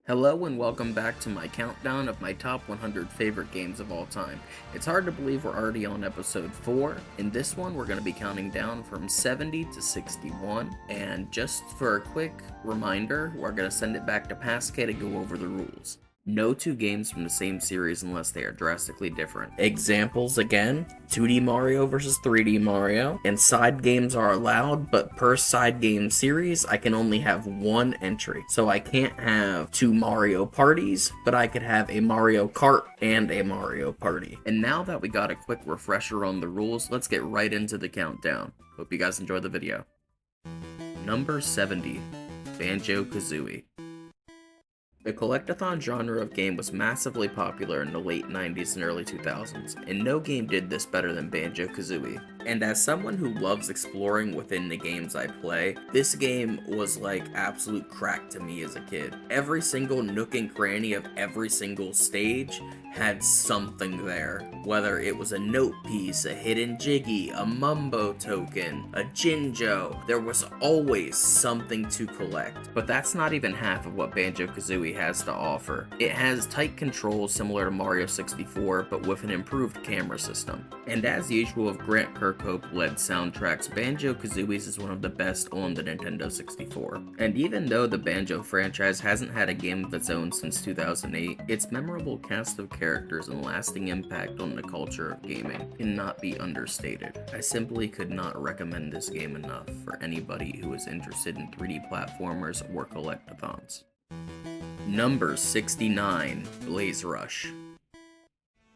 Hello and welcome back to my countdown of my top 100 favorite games of all time. It's hard to believe we're already on episode 4. In this one, we're going to be counting down from 70 to 61. And just for a quick reminder, we're going to send it back to Pascal to go over the rules. No two games from the same series unless they are drastically different. Examples again, 2D Mario versus 3D Mario, and side games are allowed, but per side game series, I can only have one entry. So I can't have two Mario parties, but I could have a Mario Kart and a Mario Party. And now that we got a quick refresher on the rules, let's get right into the countdown. Hope you guys enjoyed the video. Number 70, Banjo-Kazooie. The collectathon genre of game was massively popular in the late 90s and early 2000s, and no game did this better than Banjo-Kazooie. And as someone who loves exploring within the games I play, this game was like absolute crack to me as a kid. Every single nook and cranny of every single stage had something there. Whether it was a note piece, a hidden Jiggy, a Mumbo token, a Jinjo, there was always something to collect. But that's not even half of what Banjo-Kazooie has to offer. It has tight controls similar to Mario 64, but with an improved camera system. And as usual with Grant Kirkhope-led soundtracks, Banjo-Kazooie is one of the best on the Nintendo 64. And even though the Banjo franchise hasn't had a game of its own since 2008, its memorable cast of characters and lasting impact on the culture of gaming cannot be understated. I simply could not recommend this game enough for anybody who is interested in 3D platformers or collectathons. Number 69, Blaze Rush.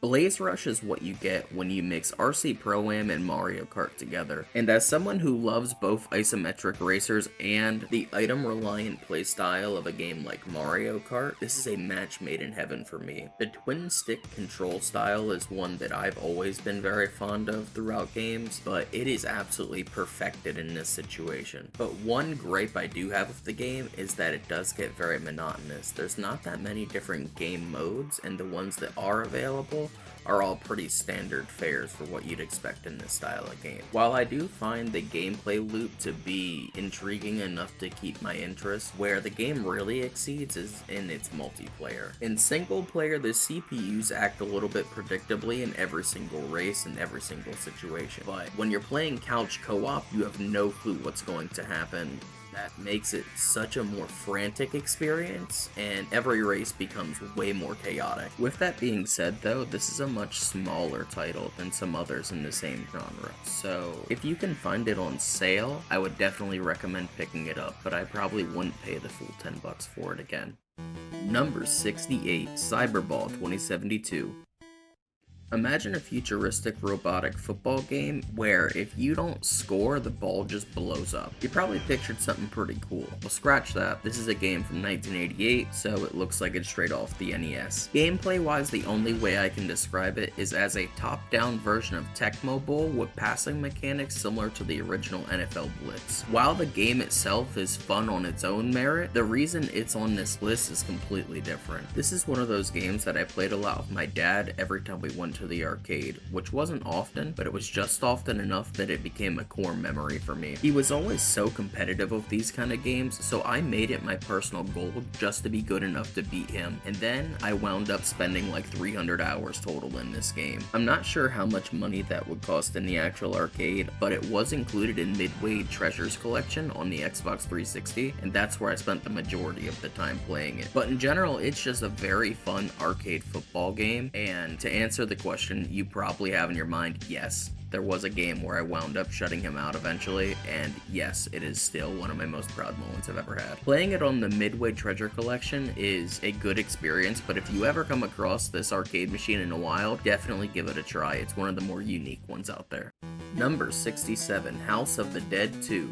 Blaze Rush is what you get when you mix RC Pro-Am and Mario Kart together, and as someone who loves both isometric racers and the item-reliant playstyle of a game like Mario Kart, this is a match made in heaven for me. The twin-stick control style is one that I've always been very fond of throughout games, but it is absolutely perfected in this situation. But one gripe I do have with the game is that it does get very monotonous. There's not that many different game modes, and the ones that are available are all pretty standard fares for what you'd expect in this style of game. While I do find the gameplay loop to be intriguing enough to keep my interest, where the game really exceeds is in its multiplayer. In single player, the CPUs act a little bit predictably in every single race and every single situation, but when you're playing couch co-op, you have no clue what's going to happen. That makes it such a more frantic experience, and every race becomes way more chaotic. With that being said though, this is a much smaller title than some others in the same genre, so if you can find it on sale, I would definitely recommend picking it up, but I probably wouldn't pay the full $10 for it again. Number 68, Cyberball 2072. Imagine a futuristic robotic football game where if you don't score, the ball just blows up. You probably pictured something pretty cool. Well, scratch that. This is a game from 1988, so it looks like it's straight off the NES. Gameplay-wise, the only way I can describe it is as a top-down version of Tecmo Bowl with passing mechanics similar to the original NFL Blitz. While the game itself is fun on its own merit, the reason it's on this list is completely different. This is one of those games that I played a lot with my dad every time we went to the arcade, which wasn't often, but it was just often enough that it became a core memory for me. He was always so competitive with these kind of games, so I made it my personal goal just to be good enough to beat him, and then I wound up spending like 300 hours total in this game. I'm not sure how much money that would cost in the actual arcade, but it was included in Midway Treasures Collection on the Xbox 360, and that's where I spent the majority of the time playing it. But in general, it's just a very fun arcade football game, and to answer the question you probably have in your mind, yes, there was a game where I wound up shutting him out eventually, and yes, it is still one of my most proud moments I've ever had. Playing it on the Midway Treasure Collection is a good experience, but if you ever come across this arcade machine in a while, definitely give it a try. It's one of the more unique ones out there. Number 67, House of the Dead 2.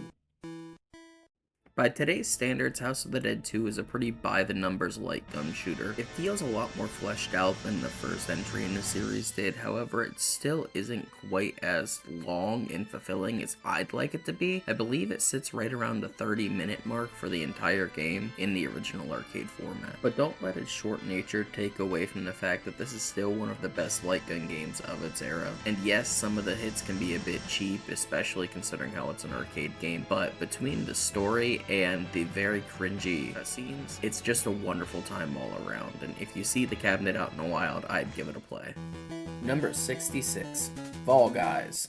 By today's standards, House of the Dead 2 is a pretty by-the-numbers light gun shooter. It feels a lot more fleshed out than the first entry in the series did, however, it still isn't quite as long and fulfilling as I'd like it to be. I believe it sits right around the 30-minute mark for the entire game in the original arcade format. But don't let its short nature take away from the fact that this is still one of the best light gun games of its era. And yes, some of the hits can be a bit cheap, especially considering how it's an arcade game, but between the story and the very cringy scenes. It's just a wonderful time all around, and if you see the cabinet out in the wild, I'd give it a play. Number 66, Fall Guys.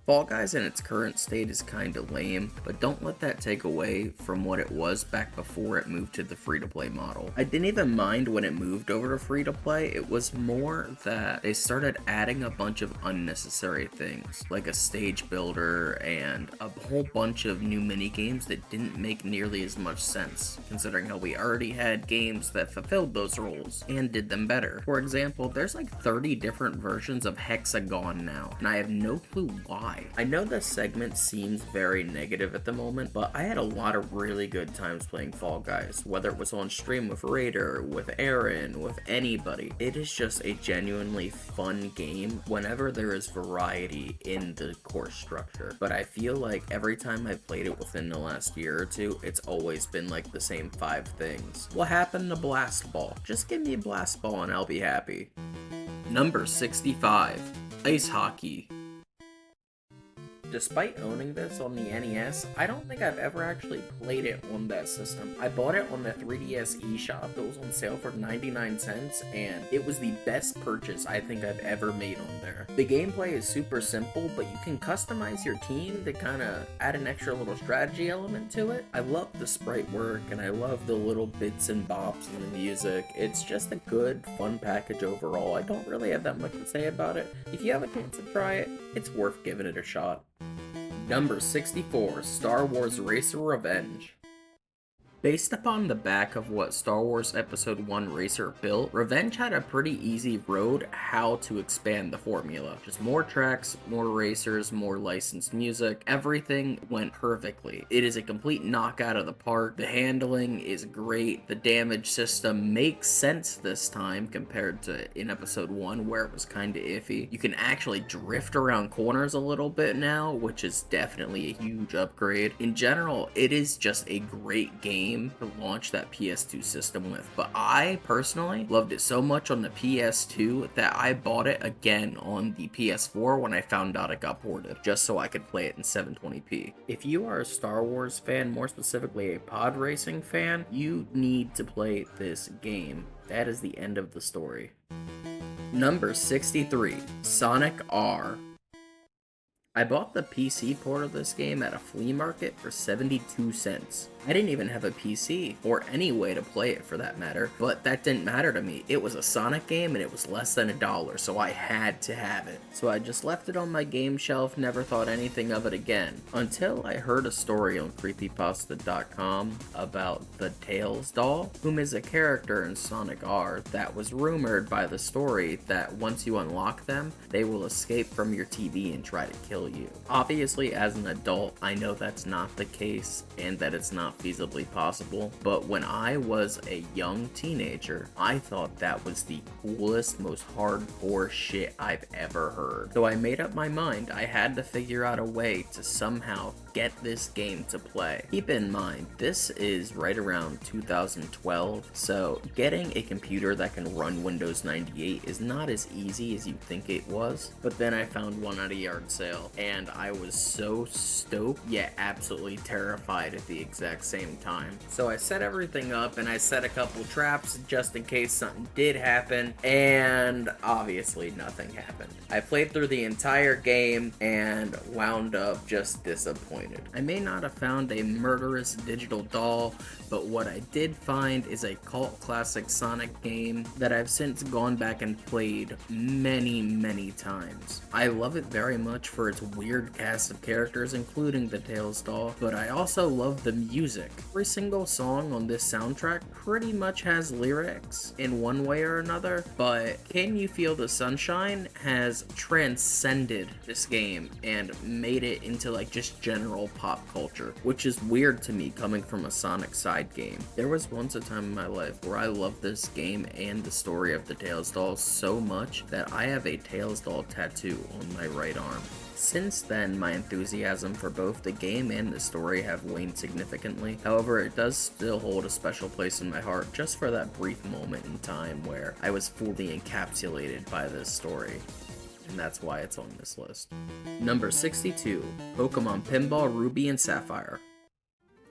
Fall Guys in its current state is kinda lame, but don't let that take away from what it was back before it moved to the free-to-play model. I didn't even mind when it moved over to free-to-play, it was more that they started adding a bunch of unnecessary things, like a stage builder and a whole bunch of new minigames that didn't make nearly as much sense, considering how we already had games that fulfilled those roles and did them better. For example, there's like 30 different versions of Hexagon now, and I have no clue why. I know this segment seems very negative at the moment, but I had a lot of really good times playing Fall Guys, whether it was on stream with Raider, with Aaron, with anybody. It is just a genuinely fun game whenever there is variety in the course structure. But I feel like every time I've played it within the last year or two, it's always been like the same 5 things. What happened to Blast Ball? Just give me a Blast Ball and I'll be happy. Number 65, Ice Hockey. Despite owning this on the NES, I don't think I've ever actually played it on that system. I bought it on the 3DS eShop. It was on sale for 99 cents, and it was the best purchase I think I've ever made on there. The gameplay is super simple, but you can customize your team to kind of add an extra little strategy element to it. I love the sprite work, and I love the little bits and bops in the music. It's just a good, fun package overall. I don't really have that much to say about it. If you have a chance to try it, it's worth giving it a shot. Number 64, Star Wars Racer Revenge. Based upon the back of what Star Wars Episode 1 Racer built, Revenge had a pretty easy road how to expand the formula. Just more tracks, more racers, more licensed music, everything went perfectly. It is a complete knockout of the park, the handling is great, the damage system makes sense this time compared to in Episode 1 where it was kinda iffy. You can actually drift around corners a little bit now, which is definitely a huge upgrade. In general, it is just a great game to launch that PS2 system with, but I personally loved it so much on the PS2 that I bought it again on the PS4 when I found out it got ported, just so I could play it in 720p. If you are a Star Wars fan, more specifically a pod racing fan, you need to play this game. That is the end of the story. Number 63, Sonic R. I bought the PC port of this game at a flea market for 72 cents. I didn't even have a PC, or any way to play it for that matter, but that didn't matter to me. It was a Sonic game and it was less than $1, so I had to have it. So I just left it on my game shelf, never thought anything of it again, until I heard a story on creepypasta.com about the Tails doll, whom is a character in Sonic R that was rumored by the story that once you unlock them, they will escape from your TV and try to kill you. Obviously, as an adult, I know that's not the case and that it's not feasibly possible, but when I was a young teenager, I thought that was the coolest, most hardcore shit I've ever heard. So I made up my mind I had to figure out a way to somehow get this game to play. Keep in mind, this is right around 2012, so getting a computer that can run Windows 98 is not as easy as you think it was, but then I found one at a yard sale, and I was so stoked, yet absolutely terrified at the exact same time. So I set everything up, and I set a couple traps just in case something did happen, and obviously nothing happened. I played through the entire game, and wound up just disappointed. I may not have found a murderous digital doll, but what I did find is a cult classic Sonic game that I've since gone back and played many times. I love it very much for its weird cast of characters, including the Tails doll, but I also love the music. Every single song on this soundtrack pretty much has lyrics in one way or another, but Can You Feel the Sunshine has transcended this game and made it into like just general pop culture, which is weird to me coming from a Sonic side game. There was once a time in my life where I loved this game and the story of the Tails doll so much that I have a Tails doll tattoo on my right arm. Since then, my enthusiasm for both the game and the story have waned significantly. However, it does still hold a special place in my heart just for that brief moment in time where I was fully encapsulated by this story. And that's why it's on this list. Number 62, Pokemon Pinball Ruby and Sapphire.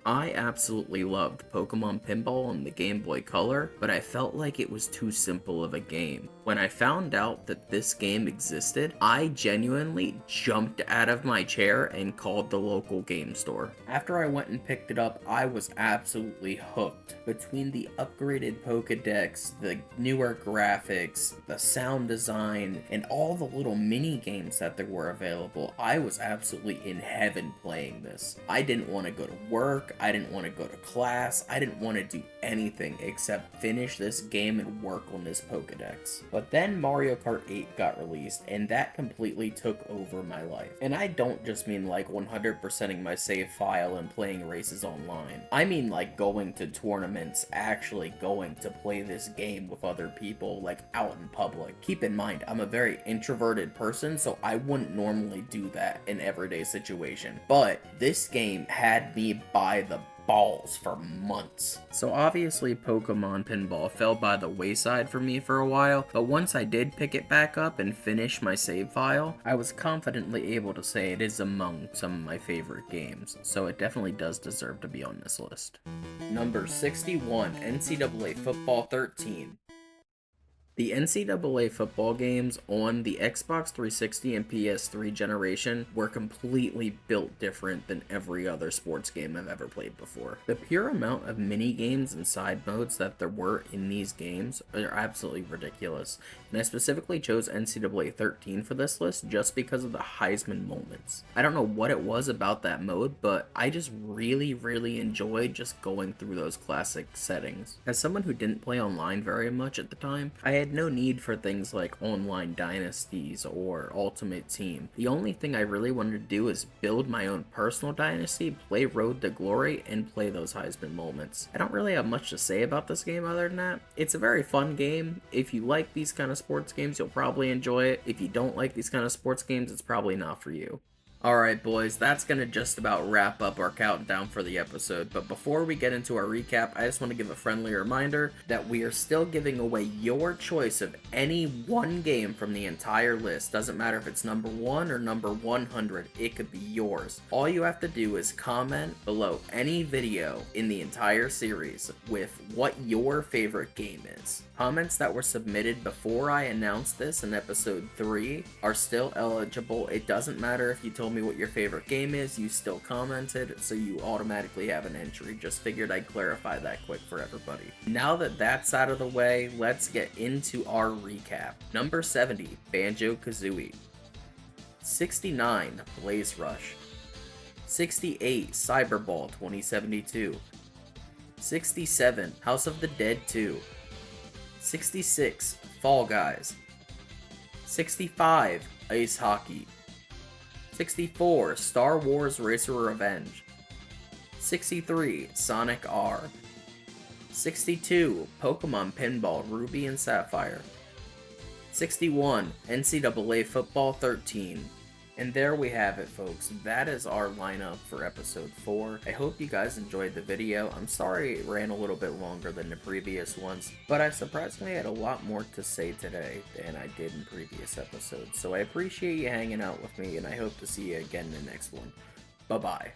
I absolutely loved Pokemon Pinball on the Game Boy Color, but I felt like it was too simple of a game. When I found out that this game existed, I genuinely jumped out of my chair and called the local game store. After I went and picked it up, I was absolutely hooked. Between the upgraded Pokedex, the newer graphics, the sound design, and all the little mini games that there were available, I was absolutely in heaven playing this. I didn't want to go to work, I didn't want to go to class, I didn't want to do anything except finish this game and work on this Pokedex. But then Mario Kart 8 got released, and that completely took over my life. And I don't just mean like 100%ing my save file and playing races online. I mean like going to tournaments, actually going to play this game with other people, like out in public. Keep in mind, I'm a very introverted person, so I wouldn't normally do that in everyday situation. But this game had me by the balls for months. So obviously Pokemon Pinball fell by the wayside for me for a while, but once I did pick it back up and finish my save file, I was confidently able to say it is among some of my favorite games, so it definitely does deserve to be on this list. Number 61, NCAA Football 13. The NCAA football games on the Xbox 360 and PS3 generation were completely built different than every other sports game I've ever played before. The pure amount of mini games and side modes that there were in these games are absolutely ridiculous, and I specifically chose NCAA 13 for this list just because of the Heisman moments. I don't know what it was about that mode, but I just really enjoyed just going through those classic settings. As someone who didn't play online very much at the time, I had no need for things like online dynasties or ultimate team. The only thing I really wanted to do is build my own personal dynasty, play Road to Glory, and play those Heisman moments. I don't really have much to say about this game other than that. It's a very fun game. If you like these kind of sports games, you'll probably enjoy it. If you don't like these kind of sports games, it's probably not for you. Alright boys, that's going to just about wrap up our countdown for the episode, but before we get into our recap, I just want to give a friendly reminder that we are still giving away your choice of any one game from the entire list. Doesn't matter if it's number 1 or number 100, it could be yours. All you have to do is comment below any video in the entire series with what your favorite game is. Comments that were submitted before I announced this in episode 3 are still eligible. It doesn't matter if you told me what your favorite game is, you still commented, so you automatically have an entry. Just figured I'd clarify that quick for everybody. Now that that's out of the way, let's get into our recap. Number 70, Banjo-Kazooie. 69, Blaze Rush. 68, Cyberball 2072. 67, House of the Dead 2. 66, Fall Guys. 65, Ice Hockey. 64, Star Wars Racer Revenge. 63, Sonic R. 62, Pokemon Pinball Ruby and Sapphire. 61, NCAA Football 13. And there we have it, folks. That is our lineup for episode 4. I hope you guys enjoyed the video. I'm sorry it ran a little bit longer than the previous ones, but I surprisingly had a lot more to say today than I did in previous episodes. So I appreciate you hanging out with me, and I hope to see you again in the next one. Bye-bye.